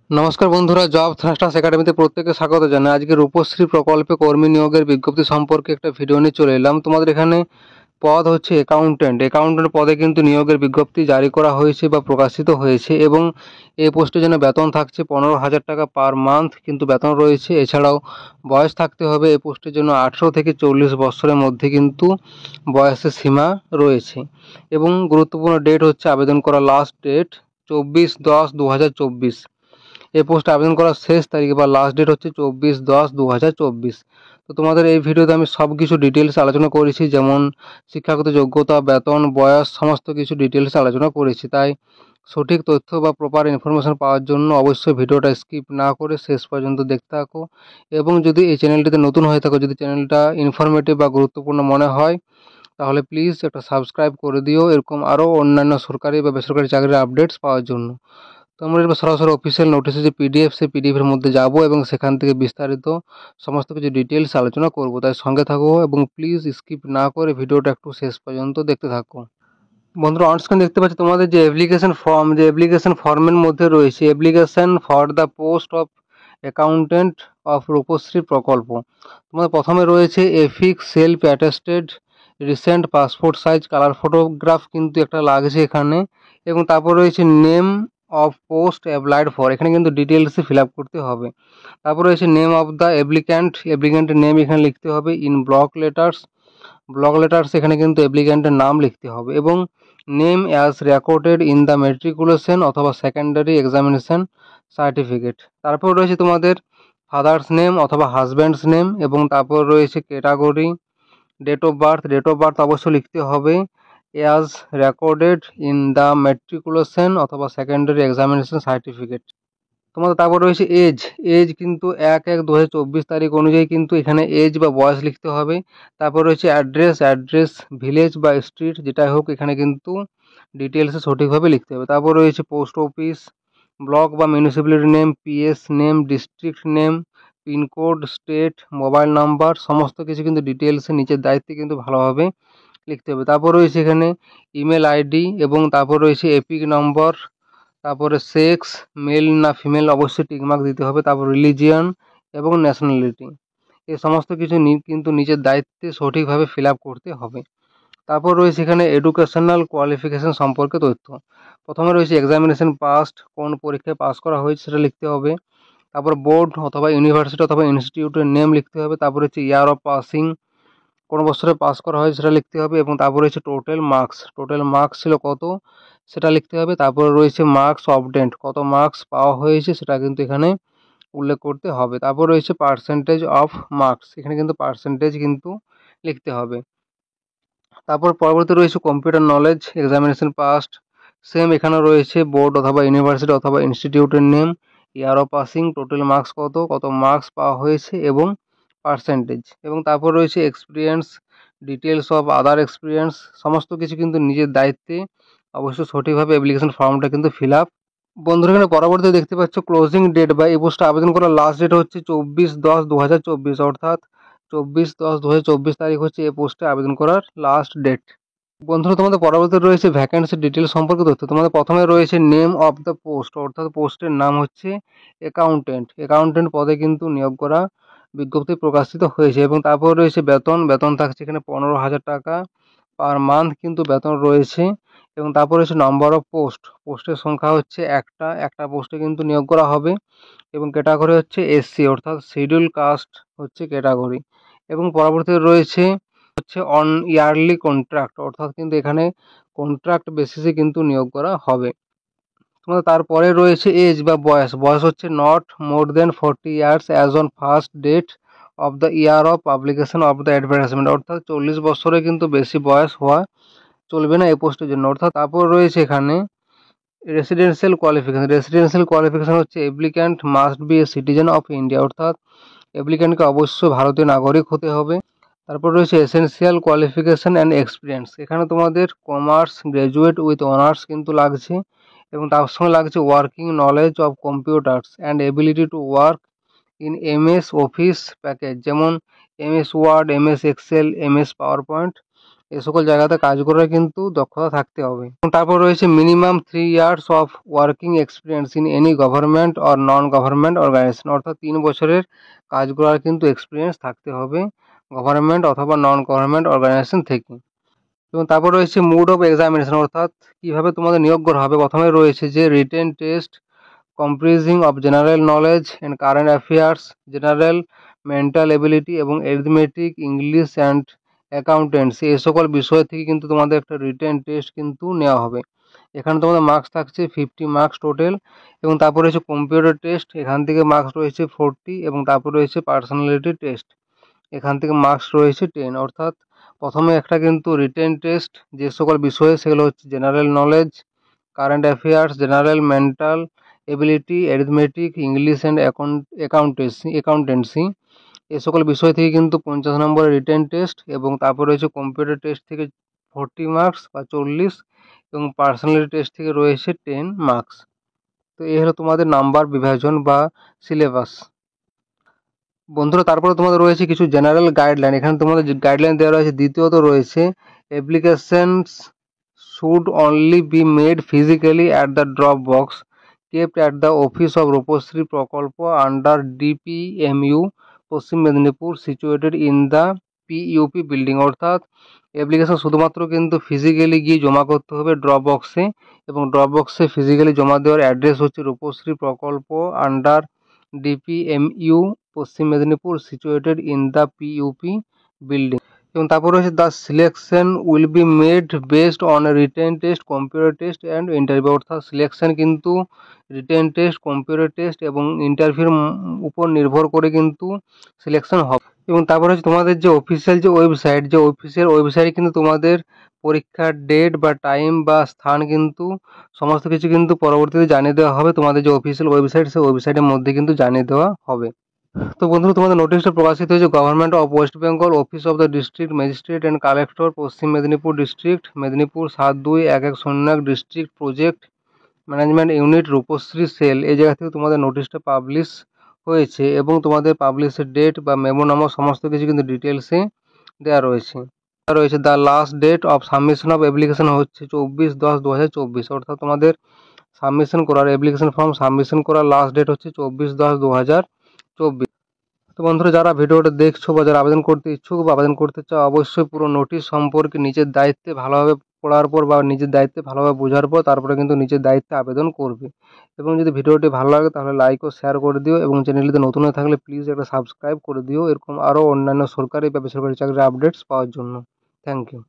নমস্কার বন্ধুরা, job thrusters একাডেমিতে প্রত্যেককে স্বাগত জানাই। আজকে রূপশ্রী প্রকল্পে কর্মী নিয়োগের বিজ্ঞপ্তি সম্পর্কে একটা ভিডিও নিয়ে চলে এলাম। তোমাদের এখানে পদ হচ্ছে অ্যাকাউন্টেন্ট পদে কিন্তু নিয়োগের বিজ্ঞপ্তি জারি করা হয়েছে বা প্রকাশিত হয়েছে এবং এই পোস্টের জন্য বেতন থাকছে 15,000 টাকা পার মান্থ কিন্তু বেতন রয়েছে। এছাড়াও বয়স থাকতে হবে এই পোস্টের জন্য 18 থেকে 40 বছরের মধ্যে কিন্তু বয়সের সীমা রয়েছে এবং গুরুত্বপূর্ণ ডেট হচ্ছে আবেদন করার লাস্ট ডেট 24/10/2024। এই পোস্টে আবেদন করার শেষ তারিখ বা লাস্ট ডেট হচ্ছে 24/10/2024। তো তোমাদের এই ভিডিওতে আমি সব কিছু ডিটেলস আলোচনা করেছি, যেমন শিক্ষাগত যোগ্যতা, বেতন, বয়স, সমস্ত কিছু ডিটেলস আলোচনা করেছি। তাই সঠিক তথ্য বা প্রপার ইনফরমেশন পাওয়ার জন্য অবশ্যই ভিডিওটা স্কিপ না করে শেষ পর্যন্ত দেখতে থাকো। এবং যদি এই চ্যানেলটিতে নতুন হয়ে থাকো, যদি চ্যানেলটা ইনফরমেটিভ বা গুরুত্বপূর্ণ মনে হয়, তাহলে প্লিজ একটা সাবস্ক্রাইব করে দিও এরকম আরও অন্যান্য সরকারি বা বেসরকারি চাকরির আপডেটস পাওয়ার জন্য। তো আমরা এবার সরাসরি অফিসিয়াল নোটিশে যে পিডিএফ, সেই পিডিএফের মধ্যে যাব এবং সেখান থেকে বিস্তারিত সমস্ত কিছু ডিটেলস আলোচনা করব। তাই সঙ্গে থাকো এবং প্লিজ স্কিপ না করে ভিডিওটা একটু শেষ পর্যন্ত দেখতে থাকো। বন্ধুরা, অন স্ক্রিন দেখতে পাচ্ছি তোমাদের যে অ্যাপ্লিকেশন ফর্মের মধ্যে রয়েছে application for the post of accountant of Rupashree প্রকল্প। তোমাদের প্রথমে রয়েছে affix self attested recent passport size colour photograph কিন্তু একটা লাগছে এখানে, এবং তারপর রয়েছে name of post applied for, এখানে কিন্তু ডিটেলসে ফিল আপ করতে হবে। তারপর রয়েছে নেম অফ দ্য অ্যাপ্লিক্যান্টের নেম এখানে লিখতে হবে ইন ব্লক লেটার্স, এখানে কিন্তু অ্যাপ্লিক্যান্টের নাম লিখতে হবে, এবং name as recorded in the matriculation অথবা সেকেন্ডারি এক্সামিনেশন সার্টিফিকেট। তারপর রয়েছে তোমাদের ফাদার্স নেম অথবা হাজব্যান্ডস নেম, এবং তারপর রয়েছে ক্যাটাগরি, ডেট অফ বার্থ অবশ্যই লিখতে হবে as recorded in the matriculation অথবা সেকেন্ডারি এক্সামিনেশন সার্টিফিকেট। তোমাদের তারপর রয়েছে এজ কিন্তু 1/1/2024 তারিখ অনুযায়ী কিন্তু এখানে এজ বা বয়স লিখতে হবে। তারপর রয়েছে অ্যাড্রেস, ভিলেজ বা স্ট্রিট যেটাই হোক, এখানে কিন্তু ডিটেলসে সঠিকভাবে লিখতে হবে। তারপর রয়েছে পোস্ট অফিস, ব্লক বা municipality name, PS name, district name, pincode, state, mobile number, সমস্ত কিছু কিন্তু ডিটেলসে নিচের দায়িত্বে কিন্তু ভালোভাবে লিখতে হবে। তারপর রয়েছে এখানে ইমেল আইডি, এবং তারপর রয়েছে এপিক নম্বর, তারপরে সেক্স, মেল না ফিমেল অবশ্যই টিকমার্ক দিতে হবে। তারপর রিলিজিয়ন এবং ন্যাশনালিটি, এই সমস্ত কিছু কিন্তু নিজের দায়িত্বে সঠিকভাবে ফিল আপ করতে হবে। তারপর রয়েছে এখানে এডুকেশনাল কোয়ালিফিকেশন সম্পর্কে তথ্য। প্রথমে রয়েছে এক্সামিনেশন পাস্ট, কোন পরীক্ষায় পাস করা হয়েছে সেটা লিখতে হবে। তারপর বোর্ড অথবা ইউনিভার্সিটি অথবা ইনস্টিটিউটের নেম লিখতে হবে। তারপর হচ্ছে ইয়ার অফ পাসিং, কোন বছরে পাস করা হয়েছে সেটা লিখতে হবে, এবং তারপর রয়েছে টোটাল মার্কস ছিল কত সেটা লিখতে হবে। তারপরে রয়েছে মার্কস অবটেন্ড, কত মার্কস পাওয়া হয়েছে সেটা কিন্তু এখানে উল্লেখ করতে হবে। তারপর রয়েছে পার্সেন্টেজ অফ মার্কস, এখানে কিন্তু পার্সেন্টেজ কিন্তু লিখতে হবে। তারপর পরবর্তী রয়েছে computer knowledge, examination past, same এখানে রয়েছে বোর্ড অথবা ইউনিভার্সিটি অথবা ইনস্টিটিউটের name, year of passing, total marks কত মার্কস পাওয়া হয়েছে এবং পার্সেন্টেজ। এবং তারপর রয়েছে experience, details of other experience, সমস্ত কিছু কিন্তু নিজের দায়িত্বে অবশ্যই সঠিকভাবে অ্যাপ্লিকেশন ফর্মটা কিন্তু ফিল আপ। বন্ধুরা, এখানে পরবর্তীতে দেখতে পাচ্ছ ক্লোজিং ডেট বা এই পোস্টে আবেদন করার লাস্ট ডেট হচ্ছে 24/10/2024, অর্থাৎ 24/10/2024 তারিখ হচ্ছে এই পোস্টে আবেদন করার লাস্ট ডেট। বন্ধুরা, তোমাদের পরবর্তী রয়েছে ভ্যাকেন্সি ডিটেলস সম্পর্কে তথ্য। তোমাদের প্রথমে রয়েছে নেম অফ দ্য পোস্ট, অর্থাৎ পোস্টের নাম হচ্ছে অ্যাকাউন্টেন্ট পদে কিন্তু নিয়োগ করা বিজ্ঞপ্তি প্রকাশিত হয়েছে, এবং তারপর রয়েছে বেতন থাকছে এখানে 15,000 টাকা পার মান্থ কিন্তু বেতন রয়েছে, এবং তারপর রয়েছে নম্বর অফ পোস্টের সংখ্যা হচ্ছে একটা পোস্টে কিন্তু নিয়োগ করা হবে, এবং ক্যাটাগরি হচ্ছে এসসি, অর্থাৎ শিডিউল কাস্ট হচ্ছে ক্যাটাগরি। এবং পরবর্তীতে রয়েছে অন ইয়ারলি কন্ট্রাক্ট, অর্থাৎ কিন্তু এখানে কন্ট্রাক্ট বেসিসে কিন্তু নিয়োগ করা হবে। তোমাদের তারপরে রয়েছে এজ বা বয়স হচ্ছে not more than 40 years as on first date of the year of publication of the advertisement, অর্থাৎ 40 বছরে কিন্তু বেশি বয়স হওয়া চলবে না এই পোস্টের জন্য। অর্থাৎ তারপর রয়েছে এখানে রেসিডেন্সিয়াল কোয়ালিফিকেশন হচ্ছে applicant must B a citizen of India, অর্থাৎ অ্যাপ্লিক্যান্টকে অবশ্যই ভারতীয় নাগরিক হতে হবে। তারপর রয়েছে এসেনশিয়াল কোয়ালিফিকেশন অ্যান্ড এক্সপিরিয়েন্স, এখানে তোমাদের কমার্স গ্র্যাজুয়েট উইথ অনার্স কিন্তু লাগছে, এবং তার সঙ্গে লাগছে working knowledge of computers and ability to work in MS office package, যেমন MS Word, MS Excel, MS power point, এ সকল জায়গাতে কাজ করার কিন্তু দক্ষতা থাকতে হবে। এবং তারপর রয়েছে minimum 3 years of working experience in any government or non government organisation, অর্থাৎ 3 বছরের কাজ করার কিন্তু এক্সপিরিয়েন্স থাকতে হবে গভর্নমেন্ট অথবা নন গভর্নমেন্ট অর্গানাইজেশন থেকে। এবং তারপর রয়েছে মোড অফ এক্সামিনেশন, অর্থাৎ কীভাবে তোমাদের নিয়োগ করা হবে। প্রথমে রয়েছে যে written test comprising of general knowledge and current affairs, general mental ability এবং arithmetic, ইংলিশ অ্যান্ড অ্যাকাউন্টেন্সি, এই সকল বিষয় থেকে কিন্তু তোমাদের একটা রিটেন টেস্ট কিন্তু নেওয়া হবে। এখানে তোমাদের মার্কস থাকছে 50 মার্কস টোটাল। এবং তারপর রয়েছে কম্পিউটার টেস্ট, এখান থেকে মার্কস রয়েছে 40। এবং তারপর রয়েছে পার্সোনালিটি টেস্ট, এখান থেকে মার্কস রয়েছে 10। অর্থাৎ প্রথমে একটা কিন্তু রিটেন টেস্ট, যে সকল বিষয়ে সেগুলো হচ্ছে general knowledge, current affairs, general mental ability, arithmetic, English and accountancy, এ সকল বিষয় থেকে কিন্তু 50 নম্বরের রিটেন টেস্ট। এবং তারপর রয়েছে কম্পিউটার টেস্ট থেকে 40 মার্কস বা 40, এবং পার্সোনালিটি টেস্ট থেকে রয়েছে 10 মার্কস। তো এই হলো তোমাদের নাম্বার বিভাজন বা সিলেবাস। বন্ধুরা, তারপরে তোমাদের রয়েছে কিছু জেনারেল গাইডলাইন, এখানে তোমাদের গাইডলাইন দেওয়া রয়েছে। দ্বিতীয়ত রয়েছে applications should only be made physically at the drop box kept at the office of Rupashree প্রকল্প under DPMU Paschim Medinipur situated in the PUP building, অর্থাৎ অ্যাপ্লিকেশন শুধুমাত্র কিন্তু ফিজিক্যালি গিয়ে জমা করতে হবে ড্রপ বক্সে, এবং ড্রপ বক্সে ফিজিক্যালি জমা দেওয়ার অ্যাড্রেস হচ্ছে রূপশ্রী প্রকল্প under DPMU Paschim Medinipur situated in the PUP building. এবং তারপর রয়েছে the selection will be made based on written test, computer test and interview, অর্থাৎ সিলেকশন কিন্তু রিটেন টেস্ট, কম্পিউটার টেস্ট এবং ইন্টারভিউর উপর নির্ভর করে কিন্তু সিলেকশন হবে। এবং তারপর হচ্ছে তোমাদের যে অফিসিয়াল যে ওয়েবসাইটে কিন্তু তোমাদের পরীক্ষার ডেট বা টাইম বা স্থান কিন্তু সমস্ত কিছু কিন্তু পরবর্তীতে জানিয়ে দেওয়া হবে। তোমাদের যে অফিসিয়াল ওয়েবসাইট, সেই ওয়েবসাইটের মধ্যে কিন্তু জানিয়ে দেওয়া হবে। তো বন্ধুরা, তোমাদের নোটিশটা প্রকাশিত হয়েছে government of West Bengal, office of the district magistrate and collector, Paschim Medinipur district, Medinipur 721101 district project management unit, Rupashree cell, এই জায়গা থেকে তোমাদের নোটিশটা পাবলিশ হয়েছে। এবং তোমাদের পাবলিশের ডেট বা মেমো নামক সমস্ত কিছু কিন্তু ডিটেলসে দেওয়া রয়েছে। The last date of submission of application হচ্ছে 24/10/2024, অর্থাৎ তোমাদের সাবমিশন করার অ্যাপ্লিকেশন ফর্ম সাবমিশন করার লাস্ট ডেট হচ্ছে 24/10/2024। তো বন্ধুরা, যারা ভিডিওটা দেখছো বা যারা আবেদন করতে ইচ্ছুক বা আবেদন করতে চাও, অবশ্যই পুরো নোটিশ সম্পর্কে নিজের দায়িত্বে ভালোভাবে পড়ার পর বা নিজের দায়িত্বে ভালোভাবে বোঝার পর তারপরে কিন্তু নিজের দায়িত্বে আবেদন করবে। এবং যদি ভিডিওটি ভালো লাগে তাহলে লাইক ও শেয়ার করে দিও, এবং চ্যানেলটিতে নতুন হয়ে থাকলে প্লিজ একটা সাবস্ক্রাইব করে দিও এরকম আরও অন্যান্য সরকারি বা বেসরকারি চাকরির আপডেটস পাওয়ার জন্য। Thank you.